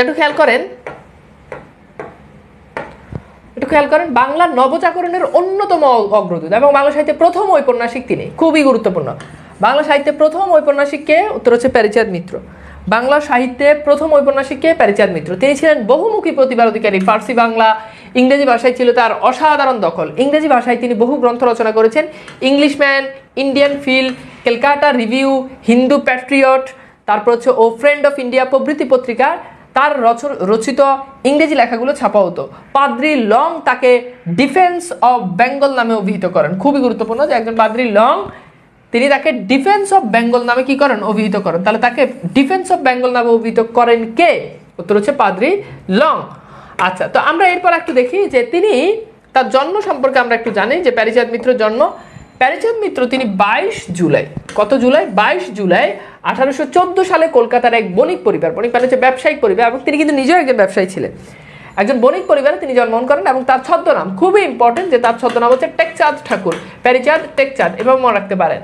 একটু খেয়াল করেন, বাংলা নবজাগরণের অন্যতম অগ্রদূত এবং বাংলা সাহিত্যে প্রথম ঔপন্যাসিক তিনি, খুবই গুরুত্বপূর্ণ। বাংলা সাহিত্যে প্রথম ঔপন্যাসিককে, উত্তর হচ্ছে প্যারীচাঁদ মিত্র। বাংলা সাহিত্যে প্রথম ঔপন্যাসিককে প্যারীচাঁদ মিত্র। তিনি ছিলেন বহুমুখী প্রতিভার অধিকারী। ফার্সি, বাংলা, ইংরেজি ভাষায় ছিল তার অসাধারণ দখল। ইংরেজি ভাষায় তিনি বহু গ্রন্থ রচনা করেছেন। Englishman, Indian Field, Calcutta Review, Hindu Patriot, তারপর হচ্ছে ও ফ্রেন্ড অফ ইন্ডিয়া প্রভৃতি পত্রিকা তার রচিত ইংরেজি লেখাগুলো ছাপা হতো। পাদ্রি লং তাকে ডিফেন্স অফ বেঙ্গল নামে অভিহিত করেন। খুবই গুরুত্বপূর্ণ যে একজন পাদ্রি লং, তিনি তাকে ডিফেন্স অফ বেঙ্গল নামে কি করেন? অভিহিত করেন। তাহলে তাকে ডিফেন্স অফ বেঙ্গল নামে অভিহিত করেন কে? উত্তর হচ্ছে পাদ্রি লং। আচ্ছা, তো আমরা এরপর একটু দেখি যে তিনি তার জন্ম সম্পর্কে আমরা একটু জানি যে প্যারীচাঁদ মিত্র জন্ম। প্যারীচাঁদ মিত্র তিনি 22 জুলাই, কত জুলাই? 22 জুলাই 1814 সালে কলকাতার এক বণিক পরিবার, বণিক মানে হচ্ছে ব্যবসায়িক পরিবার, এবং তিনি কিন্তু নিজেও একজন ব্যবসায়ী ছিলেন, একজন বণিক পরিবারে তিনি জন্মগ্রহণ করেন। এবং তার ছদ্মনাম খুবই ইম্পর্টেন্ট, যে তার ছদ্মনাম হচ্ছে টেকচাঁদ ঠাকুর, প্যারীচাঁদ টেকচাঁদ, এভাবে মনে রাখতে পারেন।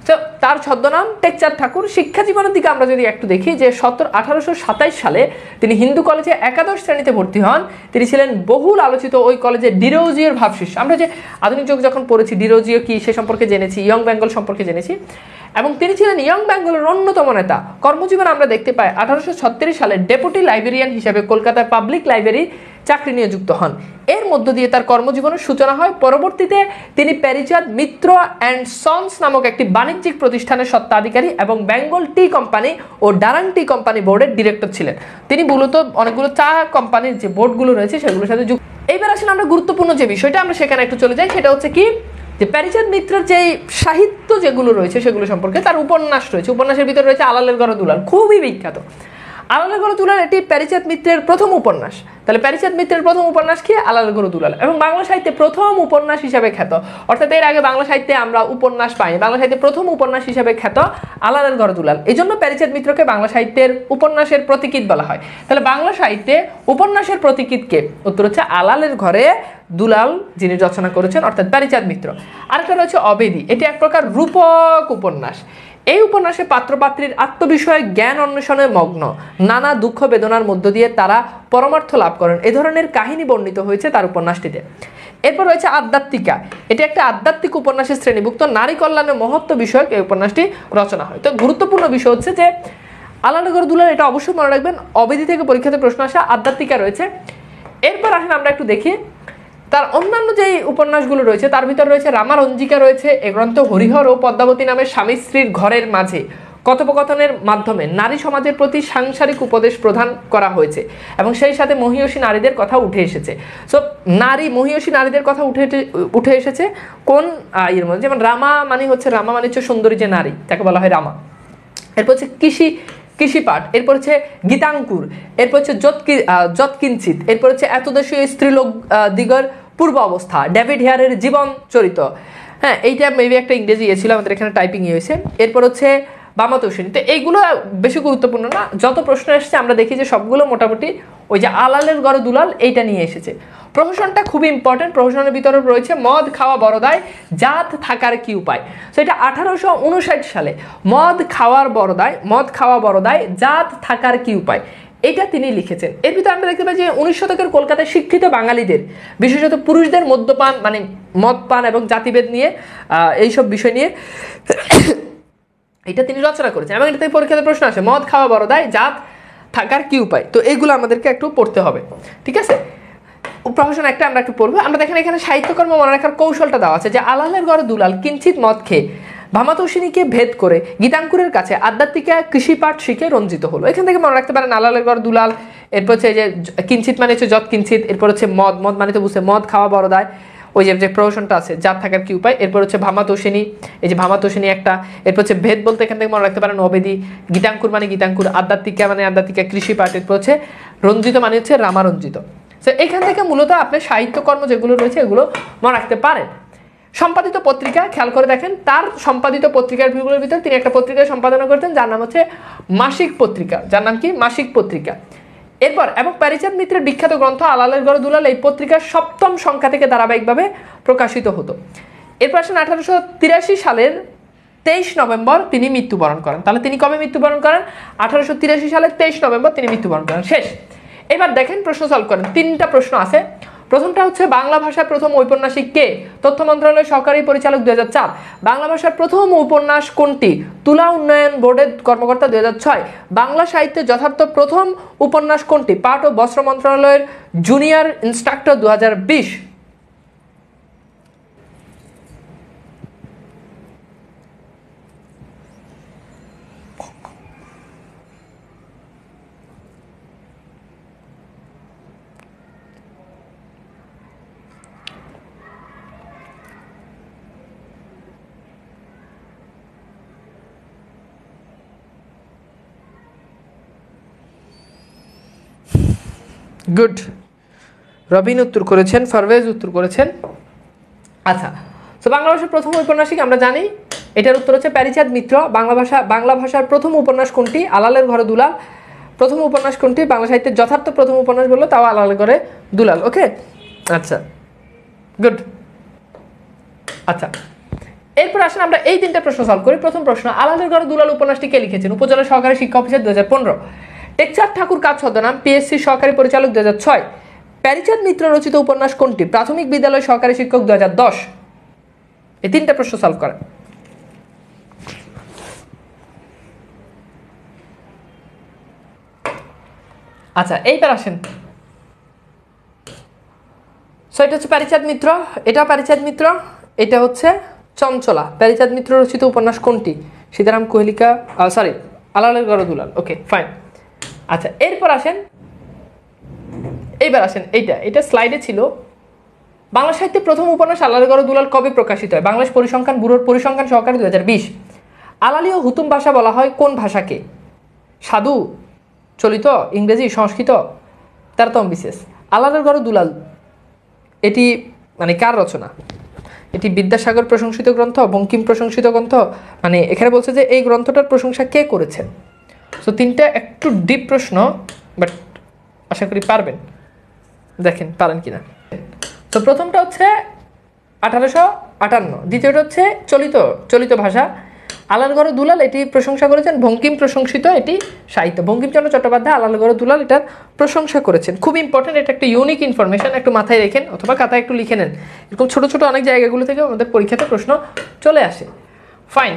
তো তার ছদ্মনাম টেকচাঁদ ঠাকুর। শিক্ষা জীবনের দিকে আমরা যদি একটু দেখি যে 1827 সালে তিনি হিন্দু কলেজে একাদশ শ্রেণীতে ভর্তি হন। তিনি ছিলেন বহুল আলোচিত ওই কলেজে ডিরোজিওর ভাবশিষ্য। আমরা যে আধুনিক যুগ যখন পড়েছি ডিরোজিও কি সে সম্পর্কে জেনেছি, ইয়ং বেঙ্গল সম্পর্কে জেনেছি, এবং তিনি ছিলেন ইয়ং বেঙ্গলের অন্যতম নেতা। কর্মজীবন আমরা দেখতে পাই 1836 সালে ডেপুটি লাইব্রেরিয়ান হিসেবে কলকাতার পাবলিক লাইব্রেরি চাকরি নিযুক্ত হন। এর মধ্য দিয়ে তার কর্মজীবনের সূচনা হয়। পরবর্তীতে তিনি প্যারীচাঁদ মিত্র অ্যান্ড সন্স নামক একটি বাণিজ্যিক প্রতিষ্ঠানের স্বত্বাধিকারী এবং বেঙ্গল টি কোম্পানি ও ডারাং টি কোম্পানি বোর্ডের ডিরেক্টর ছিলেন। তিনি মূলত অনেকগুলো চা কোম্পানির যে বোর্ডগুলো রয়েছে সেগুলোর সাথে যুক্ত। এইবার আসলে আমরা গুরুত্বপূর্ণ যে বিষয়টা আমরা সেখানে একটু চলে যাই, সেটা হচ্ছে কি যে প্যারীচাঁদ মিত্রের যে সাহিত্য যেগুলো রয়েছে সেগুলো সম্পর্কে। তার উপন্যাস রয়েছে, উপন্যাসের ভিতরে রয়েছে আলালের ঘরে দুলাল, খুবই বিখ্যাত। আলালের ঘরে দুলাল এটি প্যারীচাঁদ মিত্রের প্রথম উপন্যাস। তাহলে প্যারীচাঁদ মিত্রের প্রথম উপন্যাস কি? আলালের ঘরে দুলাল, এবং বাংলা সাহিত্যে প্রথম উপন্যাস হিসাবে খ্যাত। অর্থাৎ এর আগে বাংলা সাহিত্যে আমরা উপন্যাস পাইনি, বাংলা সাহিত্যে প্রথম উপন্যাস হিসাবে খ্যাত আলালের ঘরে দুলাল। এই জন্য প্যারীচাঁদ মিত্রকে বাংলা সাহিত্যের উপন্যাসের প্রতীকীত বলা হয়। তাহলে বাংলা সাহিত্যে উপন্যাসের প্রতীকীত কে? উত্তর হচ্ছে আলালের ঘরে দুলাল, যিনি রচনা করেছেন, অর্থাৎ প্যারীচাঁদ মিত্র। আরেকটা রয়েছে অবেদী, এটি এক প্রকার রূপক উপন্যাস। এই উপন্যাসে পাত্রপাত্রীর আত্মবিষয়ক জ্ঞান অন্বেষণে মগ্ন, নানা দুঃখ বেদনার মধ্য দিয়ে তারা পরমার্থ লাভ করেন, এ ধরনের কাহিনী বর্ণিত হয়েছে তার উপন্যাসটিতে। এরপর রয়েছে আধ্যাত্মিকা, এটি একটা আধ্যাত্মিক উপন্যাসের শ্রেণীভুক্ত। নারী কল্যাণের মহত্ব বিষয়ক এই উপন্যাসটি রচনা হয়। তো গুরুত্বপূর্ণ বিষয় হচ্ছে যে আলালের ঘরে দুলাল, এটা অবশ্যই মনে রাখবেন, অবেদী থেকে পরীক্ষাতে প্রশ্ন আসা, আধ্যাত্মিকা রয়েছে। এরপর আসেন আমরা একটু দেখি তার অন্যান্য যে উপন্যাসগুলো রয়েছে, তার ভিতর রয়েছে রামারঞ্জিকা রয়েছে। এ গ্রন্থ হরিহর ও পদ্মাবতী নামে স্বামী স্ত্রীর ঘরের মাঝে কথোপকথনের মাধ্যমে নারী সমাজের প্রতি সাংসারিক উপদেশ প্রদান করা হয়েছে, এবং সেই সাথে মহিয়সী নারীদের কথা উঠে এসেছে। সো মহিয়সী নারীদের কথা উঠে এসেছে কোন এর মধ্যে? যেমন রামা মানে হচ্ছে সুন্দরী যে নারী, তাকে বলা হয় রামা। এরপর হচ্ছে কৃষিপাঠ, এরপর হচ্ছে গীতাঙ্কুর, এরপর হচ্ছে যৎকিঞ্চিত, এরপর হচ্ছে এতদেশীয় স্ত্রীলোক দিগর পূর্ব অবস্থা, ডেভিড হেয়ারের জীবন চরিত। হ্যাঁ, এইটা মেবি একটা ইংরেজি ছিল, আমাদের এখানে টাইপিং হয়েছে। এরপর হচ্ছে বামাতোষিনী। তো এইগুলো বেশি গুরুত্বপূর্ণ না, যত প্রশ্ন এসেছে আমরা দেখি যে সবগুলো মোটামুটি ওই যে আলালের ঘরে দুলাল এইটা নিয়ে এসেছে। প্রহসনটা খুবই ইম্পর্টেন্ট। প্রহসনের ভিতরে রয়েছে মদ খাওয়া বড় দায়, জাত থাকার কি উপায়। তো এটা 1859 সালে মদ খাওয়া বড় দায়, জাত থাকার কি উপায়, এটা তিনি লিখেছেন। এর ভিতরে আমরা দেখতে পাই যে 19 শতকের কলকাতায় শিক্ষিত বাঙালিদের, বিশেষত পুরুষদের মদ্যপান মানে মদ পান এবং জাতিভেদ নিয়ে এইসব বিষয় নিয়ে এটা তিনি রচনা করেছেন, এবং এটা থেকে পরীক্ষাতে প্রশ্ন আসে, মদ খাওয়া বড় দায়, জাত থাকার কি উপায়। তো এইগুলো আমাদেরকে একটু পড়তে হবে, ঠিক আছে। প্রহসন একটা আমরা একটু পড়বো। আমরা দেখেন এখানে সাহিত্যকর্ম মনে রাখার কৌশলটা দেওয়া আছে যে আলালের ঘরে দুলাল কিঞ্চিত মদ খেয়ে ভামাতোষিনীকে ভেদ করে গীতাঙ্কুরের কাছে আধ্যাত্মিকা কৃষিপাঠ শিখে রঞ্জিত হলো। এখান থেকে মনে রাখতে পারেন আলালের ঘর দুলাল, এরপর হচ্ছে যে কিঞ্চিত মানে হচ্ছে যৎ কিঞ্চিত, এরপর হচ্ছে মদ মানে তো বুঝছে মদ খাওয়া বড় দায়, ওই যে প্রহসনটা আছে জাত থাকার কি উপায়। এরপর হচ্ছে ভামাতোষিনী, এই যে ভামাতোষিনী একটা। এরপর হচ্ছে ভেদ বলতে এখান থেকে মনে রাখতে পারেন অবেদী, গীতাঙ্কুর মানে গীতাঙ্কুর, আধ্যাত্মিকা মানে আধ্যাত্মিকা কৃষিপাঠ, এরপর হচ্ছে রঞ্জিত মানে হচ্ছে রামারঞ্জিত। তো এখান থেকে মূলত আপনি সাহিত্যকর্ম যেগুলো রয়েছে এগুলো মনে রাখতে পারেন। সম্পাদিত পত্রিকা খেয়াল করে দেখেন, তার সম্পাদিত পত্রিকাগুলোর ভিতরে তিনি একটা পত্রিকা সম্পাদনা করতেন যার নাম হচ্ছে মাসিক পত্রিকা, যার নাম কি মাসিক পত্রিকা। এরপর এবং প্যারীচাঁদ মিত্রের বিখ্যাত গ্রন্থ আলালের ঘরে দুলাল এই পত্রিকার 7ম সংখ্যা থেকে ধারাবাহিকভাবে প্রকাশিত হতো। এরপর আসেন 1883 সালের 23 নভেম্বর তিনি মৃত্যুবরণ করেন। তাহলে তিনি কবে মৃত্যুবরণ করেন? 1883 সালের 23 নভেম্বর তিনি মৃত্যুবরণ করেন। শেষ। এবার দেখেন প্রশ্ন সলভ করেন, 3টা প্রশ্ন আছে। প্রথমটা হচ্ছে বাংলা ভাষার প্রথম ঔপন্যাসিক কে? তথ্য মন্ত্রণালয়ের সহকারী পরিচালক 2004। বাংলা ভাষার প্রথম উপন্যাস কোনটি? তুলা উন্নয়ন বোর্ডের কর্মকর্তা 2006। বাংলা সাহিত্যের যথার্থ প্রথম উপন্যাস কোনটি? পাট ও বস্ত্র মন্ত্রণালয়ের জুনিয়র ইন্সট্রাক্টর 2020। গুড, রবিন উত্তর করেছেন, ফারভেজ উত্তর করেছেন। আচ্ছা, তো বাংলা ভাষার প্রথম ঔপন্যাসিক আমরা জানি, এটার উত্তর হচ্ছে প্যারীচাঁদ মিত্র। বাংলা ভাষার প্রথম উপন্যাস কোনটি? আলালের ঘরে দুলাল। প্রথম উপন্যাস কোনটি? বাংলা সাহিত্যের যথার্থ প্রথম উপন্যাস বললো, তাও আলালের ঘরে দুলাল। ওকে, আচ্ছা গুড। আচ্ছা, এরপর আসেন আমরা এই 3টা প্রশ্ন সলভ করি। প্রথম প্রশ্ন, আলালের ঘরে দুলাল উপন্যাসটি কে লিখেছেন? উপজেলা সহকারী শিক্ষা অফিসার 2015। টেকচাঁদ ঠাকুর কাজ ছদ্মনাম, পিএসসি সহকারী পরিচালক 2006। প্যারীচাঁদ মিত্র রচিত উপন্যাস কোনটি? প্রাথমিক বিদ্যালয় সহকারী শিক্ষক 2010। এই 3টা প্রশ্ন সলভ করেন। আচ্ছা, এইবার আসেন, সো এটা হচ্ছে প্যারীচাঁদ মিত্র, এটা প্যারীচাঁদ মিত্র, এটা হচ্ছে চঞ্চলা। প্যারীচাঁদ মিত্র রচিত উপন্যাস কোনটি? সীতারাম কোহলিকা, সরি, আলালের ঘরে দুলাল। Okay fine. আচ্ছা, এরপর আসেন, এইবার আসেন, এটা স্লাইডে ছিল। বাংলা সাহিত্যের প্রথম উপন্যাস আলালের ঘরে দুলাল কবে প্রকাশিত হয়? বাংলাদেশ পরিসংখ্যান ব্যুরোর পরিসংখ্যান সহকারী 2020। আলালি ও হুতুম ভাষা বলা হয় কোন ভাষাকে? সাধু, চলিত, ইংরেজি, সংস্কৃত, 13তম বিশেষ। আলালের ঘরে দুলাল এটি মানে কার রচনা? এটি বিদ্যাসাগর প্রশংসিত গ্রন্থ, বঙ্কিম প্রশংসিত গ্রন্থ, মানে এখানে বলছে যে এই গ্রন্থটার প্রশংসা কে করেছেন? সো 3টা একটু ডিপ প্রশ্ন, বাট আশা করি পারবেন, দেখেন পারেন কিনা। তো প্রথমটা হচ্ছে 1858, দ্বিতীয়টা হচ্ছে চলিত ভাষা। আলালের ঘরে দুলাল এটি প্রশংসা করেছেন বঙ্কিম প্রশংসিত, এটি সাহিত্য। বঙ্কিমচন্দ্র চট্টোপাধ্যায় আলালের ঘরে দুলাল এটার প্রশংসা করেছেন। খুব ইম্পর্টেন্ট, এটা একটা ইউনিক ইনফরমেশন, একটু মাথায় রেখেন অথবা খাতায় একটু লিখে নেন। এরকম ছোট ছোট অনেক জায়গাগুলো থেকে আমাদের পরীক্ষাতে প্রশ্ন চলে আসে। ফাইন।